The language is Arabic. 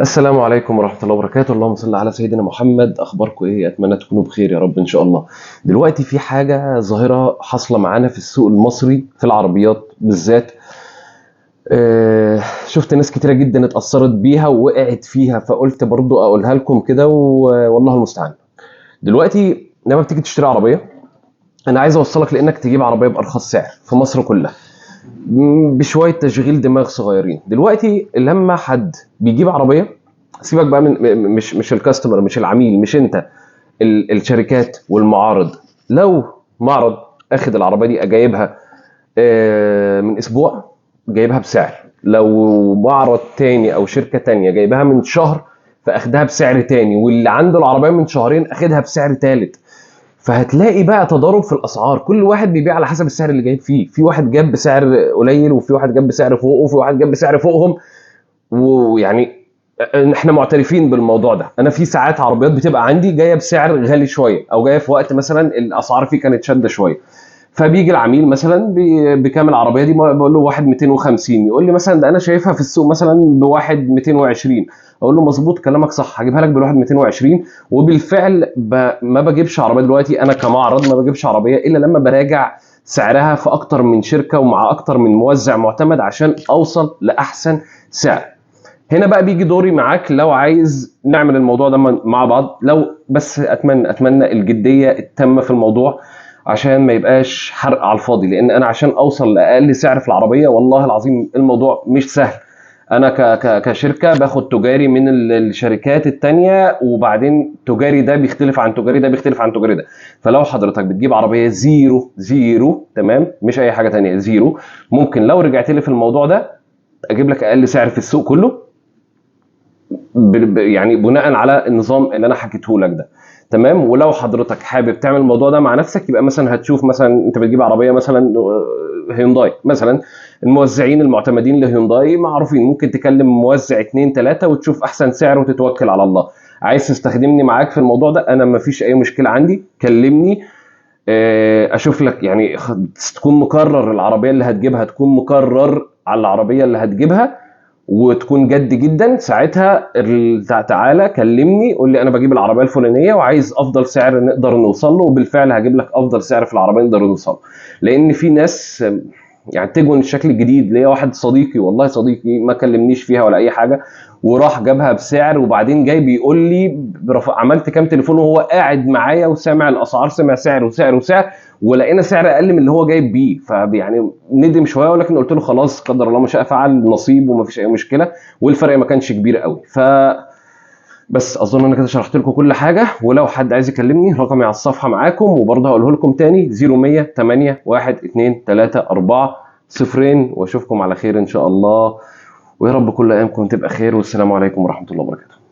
السلام عليكم ورحمة الله وبركاته. اللهم صل على سيدنا محمد. أخباركم إيه؟ أتمنى تكونوا بخير يا رب إن شاء الله. دلوقتي في حاجة ظاهرة حاصلة معانا في السوق المصري في العربيات بالذات. شفت ناس كتيرة جدا اتأثرت بيها ووقعت فيها، فقلت برضو أقولها لكم كده والله المستعان. دلوقتي لما بتيجي تشتري عربية، أنا عايز أوصلك لإنك تجيب عربية بأرخص سعر في مصر كلها بشوية تشغيل دماغ صغيرين. دلوقتي لما حد بيجيب عربية، سيبك بقى من مش الكاستمر، مش العميل، مش انت، الشركات والمعارض. لو معرض اخد العربيه دي جايبها من اسبوع، جايبها بسعر، لو معرض تاني او شركه تانيه جايبها من شهر فاخدها بسعر تاني، واللي عنده العربيه من شهرين اخدها بسعر تالت، فهتلاقي بقى تضارب في الاسعار. كل واحد بيبيع على حسب السعر اللي جايب فيه. في واحد جاب بسعر قليل، وفي واحد جاب بسعر فوقه، وفي واحد جاب بسعر فوقهم. ويعني احنا معترفين بالموضوع ده. انا في ساعات عربيات بتبقى عندي جايه بسعر غالي شويه، او جايه في وقت مثلا الاسعار فيه كانت شاده شويه، فبيجي العميل مثلا بكام العربيه دي؟ بقول له واحد 250، يقول لي مثلا ده انا شايفها في السوق مثلا بواحد 220. اقول له مظبوط كلامك صح، هجيبها لك بالواحد 220. وبالفعل ما بجيبش عربيه دلوقتي انا كمعرض، ما بجيبش عربيه الا لما براجع سعرها في اكتر من شركه ومع اكتر من موزع معتمد عشان اوصل لاحسن سعر. هنا بقى بيجي دوري معاك لو عايز نعمل الموضوع ده مع بعض. لو بس اتمنى الجديه التامه في الموضوع عشان ما يبقاش حرق على الفاضي، لان انا عشان اوصل لاقل سعر في العربيه والله العظيم الموضوع مش سهل. انا كشركه باخد تجاري من الشركات التانية، وبعدين تجاري ده بيختلف عن تجاري ده، بيختلف عن تجاري ده. فلو حضرتك بتجيب عربيه زيرو زيرو تمام، مش اي حاجه تانية، زيرو، ممكن لو رجعت لي في الموضوع ده اجيب لك اقل سعر في السوق كله، يعني بناء على النظام اللي انا حكيته لك ده. تمام. ولو حضرتك حابب تعمل الموضوع ده مع نفسك، يبقى مثلا هتشوف مثلا انت بتجيب عربيه مثلا هيونداي مثلا، الموزعين المعتمدين لهيونداي معروفين، ممكن تكلم موزع 2 3 وتشوف احسن سعر وتتوكل على الله. عايز تستخدمني معاك في الموضوع ده، انا ما فيش اي مشكله عندي، كلمني. اشوف لك يعني تكون مكرر العربيه اللي هتجيبها، تكون مكرر على العربيه اللي هتجيبها، وتكون جد جدا. ساعتها تعالى كلمني، قول لي انا بجيب العربيه الفلانيه وعايز افضل سعر نقدر نوصل له، وبالفعل هجيب لك افضل سعر في العربيه نقدر نوصل له. لان في ناس يعني تجون الشكل الجديد. ليا واحد صديقي، والله صديقي، ما كلمنيش فيها ولا اي حاجه، وراح جابها بسعر، وبعدين جاي بيقول لي عملت كام تليفون وهو قاعد معايا وسامع الاسعار، سامع سعر وسعر وسعر، ولقينا سعر اقل من اللي هو جايب بيه. فيعني ندم شويه، ولكن قلت له خلاص قدر الله ما شاء فعل، نصيب وما فيش اي مشكله، والفرق ما كانش كبير قوي. بس اظن انا كده شرحت لكم كل حاجه. ولو حد عايز يكلمني، رقمي على الصفحه معاكم، وبرضه هقوله لكم تاني: 0100 8 1 2 3 4 0. واشوفكم على خير ان شاء الله، ويا رب كل ايامكم تبقى خير، والسلام عليكم ورحمه الله وبركاته.